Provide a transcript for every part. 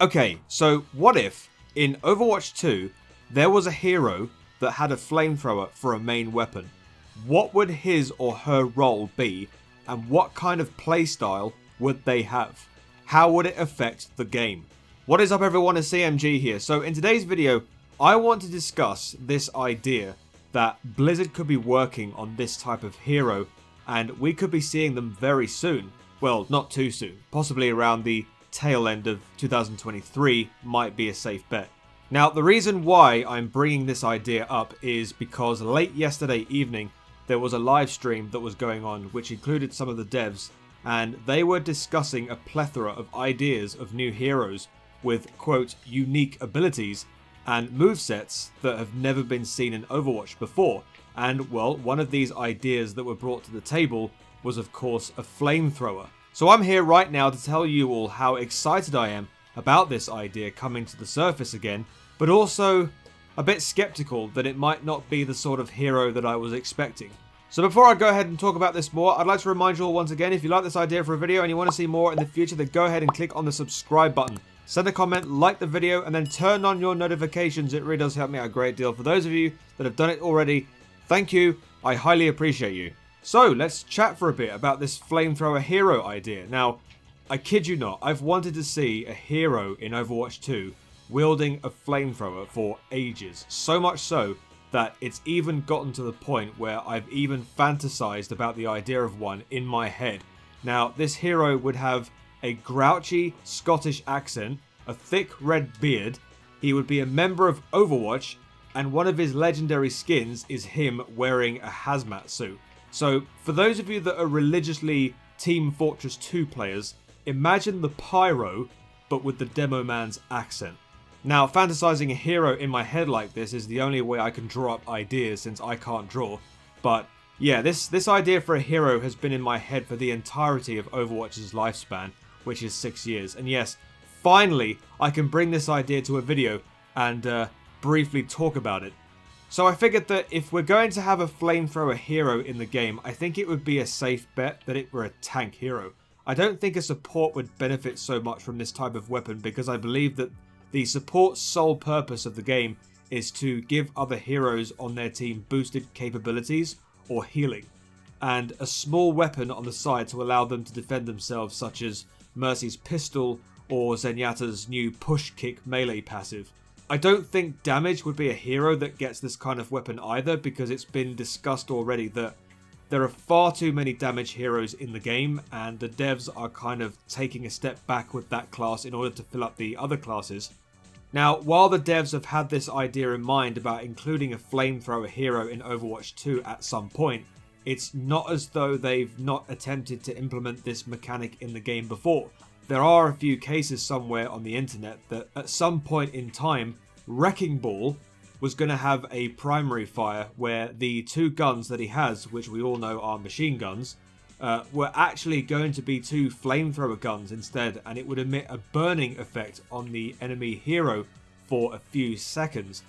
Okay, so what if in Overwatch 2 there was a hero that had a flamethrower for a main weapon? What would his or her role be, and what kind of playstyle would they have? How would it affect the game? What is up everyone, it's CMG here. So in today's video, I want to discuss this idea that Blizzard could be working on this type of hero, and we could be seeing them very soon. Well, not too soon. Possibly around the tail end of 2023 might be a safe bet. Now, the reason why I'm bringing this idea up is because late yesterday evening, there was a live stream that was going on which included some of the devs, and they were discussing a plethora of ideas of new heroes with, quote, unique abilities and movesets that have never been seen in Overwatch before. And, well, one of these ideas that were brought to the table was, of course, a flamethrower. So I'm here right now to tell you all how excited I am about this idea coming to the surface again, but also a bit skeptical that it might not be the sort of hero that I was expecting. So before I go ahead and talk about this more, I'd like to remind you all once again, if you like this idea for a video and you want to see more in the future, then go ahead and click on the subscribe button. Send a comment, like the video, and then turn on your notifications. It really does help me out a great deal. For those of you that have done it already, thank you. I highly appreciate you. So let's chat for a bit about this flamethrower hero idea. Now, I kid you not, I've wanted to see a hero in Overwatch 2 wielding a flamethrower for ages. So much so that it's even gotten to the point where I've even fantasized about the idea of one in my head. Now, this hero would have a grouchy Scottish accent, a thick red beard, he would be a member of Overwatch, and one of his legendary skins is him wearing a hazmat suit. So, for those of you that are religiously Team Fortress 2 players, imagine the pyro, but with the demo man's accent. Now, fantasizing a hero in my head like this is the only way I can draw up ideas since I can't draw. But yeah, this idea for a hero has been in my head for the entirety of Overwatch's lifespan, which is 6 years. And yes, finally, I can bring this idea to a video and briefly talk about it. So I figured that if we're going to have a flamethrower hero in the game, I think it would be a safe bet that it were a tank hero. I don't think a support would benefit so much from this type of weapon because I believe that the support's sole purpose of the game is to give other heroes on their team boosted capabilities or healing, and a small weapon on the side to allow them to defend themselves, such as Mercy's pistol or Zenyatta's new push kick melee passive. I don't think damage would be a hero that gets this kind of weapon either, because it's been discussed already that there are far too many damage heroes in the game, and the devs are kind of taking a step back with that class in order to fill up the other classes. Now, while the devs have had this idea in mind about including a flamethrower hero in Overwatch 2 at some point, it's not as though they've not attempted to implement this mechanic in the game before. There are a few cases somewhere on the internet that at some point in time, Wrecking Ball was going to have a primary fire where the two guns that he has, which we all know are machine guns, were actually going to be two flamethrower guns instead, and it would emit a burning effect on the enemy hero for a few seconds.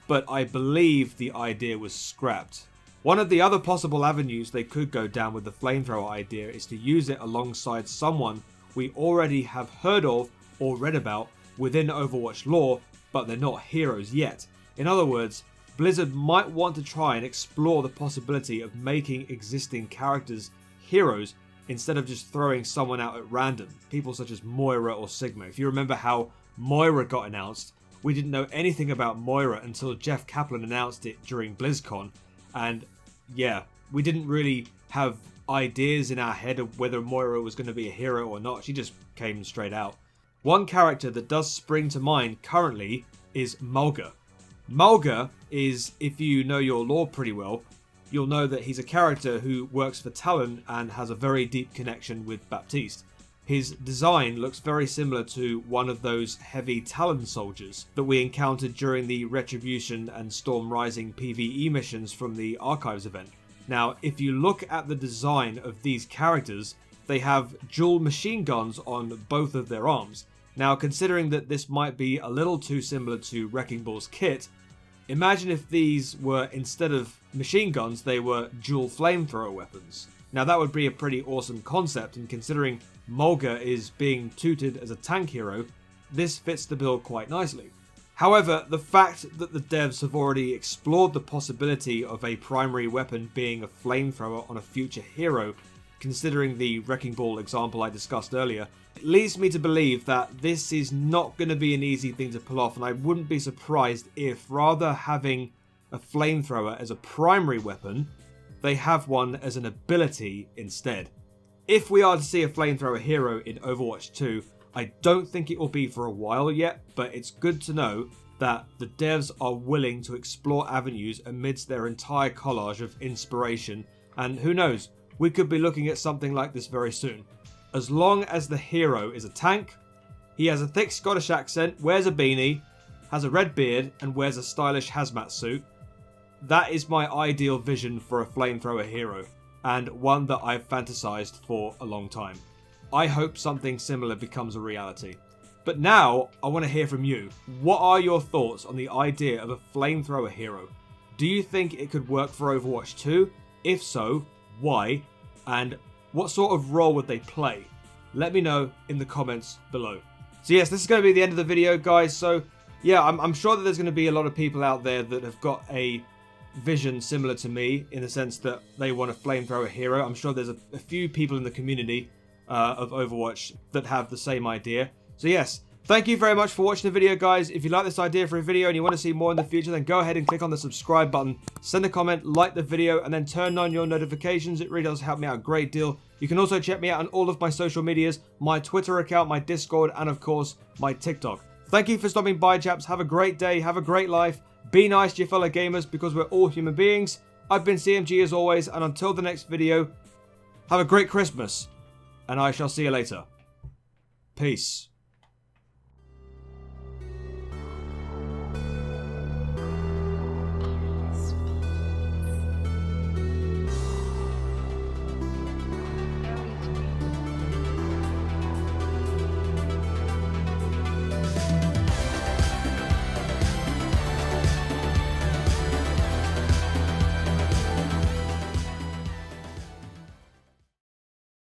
But I believe the idea was scrapped. One of the other possible avenues they could go down with the flamethrower idea is to use it alongside someone we already have heard of or read about within Overwatch lore, but they're not heroes yet. In other words, Blizzard might want to try and explore the possibility of making existing characters heroes instead of just throwing someone out at random, people such as Moira or Sigma. If you remember how Moira got announced, we didn't know anything about Moira until Jeff Kaplan announced it during BlizzCon, and yeah, we didn't really have ideas in our head of whether Moira was going to be a hero or not. She just came straight out. One character that does spring to mind currently is Mulga. Mulga is, if you know your lore pretty well, you'll know that he's a character who works for Talon and has a very deep connection with Baptiste. His design looks very similar to one of those heavy Talon soldiers that we encountered during the Retribution and Storm Rising PvE missions from the Archives event. Now, if you look at the design of these characters, they have dual machine guns on both of their arms. Now, considering that this might be a little too similar to Wrecking Ball's kit, imagine if these were, instead of machine guns, they were dual flamethrower weapons. Now, that would be a pretty awesome concept, and considering Mulga is being touted as a tank hero, this fits the bill quite nicely. However, the fact that the devs have already explored the possibility of a primary weapon being a flamethrower on a future hero, considering the Wrecking Ball example I discussed earlier, leads me to believe that this is not going to be an easy thing to pull off, and I wouldn't be surprised if, rather having a flamethrower as a primary weapon, they have one as an ability instead. If we are to see a flamethrower hero in Overwatch 2, I don't think it will be for a while yet, but it's good to know that the devs are willing to explore avenues amidst their entire collage of inspiration, and who knows, we could be looking at something like this very soon. As long as the hero is a tank, he has a thick Scottish accent, wears a beanie, has a red beard, and wears a stylish hazmat suit, that is my ideal vision for a flamethrower hero, and one that I've fantasized for a long time. I hope something similar becomes a reality. But now, I want to hear from you. What are your thoughts on the idea of a flamethrower hero? Do you think it could work for Overwatch 2? If so, why? And what sort of role would they play? Let me know in the comments below. So yes, this is going to be the end of the video, guys. So yeah, I'm sure that there's going to be a lot of people out there that have got a vision similar to me, in the sense that they want a flamethrower hero. I'm sure there's a few people in the community of Overwatch that have the same idea. So yes, thank you very much for watching the video, guys. If you like this idea for a video and you want to see more in the future, then go ahead and click on the subscribe button, send a comment, like the video, and then turn on your notifications. It really does help me out a great deal. You can also check me out on all of my social medias, my Twitter account, my Discord, and of course, my TikTok. Thank you for stopping by, chaps. Have a great day, have a great life. Be nice to your fellow gamers, because we're all human beings. I've been CMG as always, and until the next video, have a great Christmas. And I shall see you later. Peace.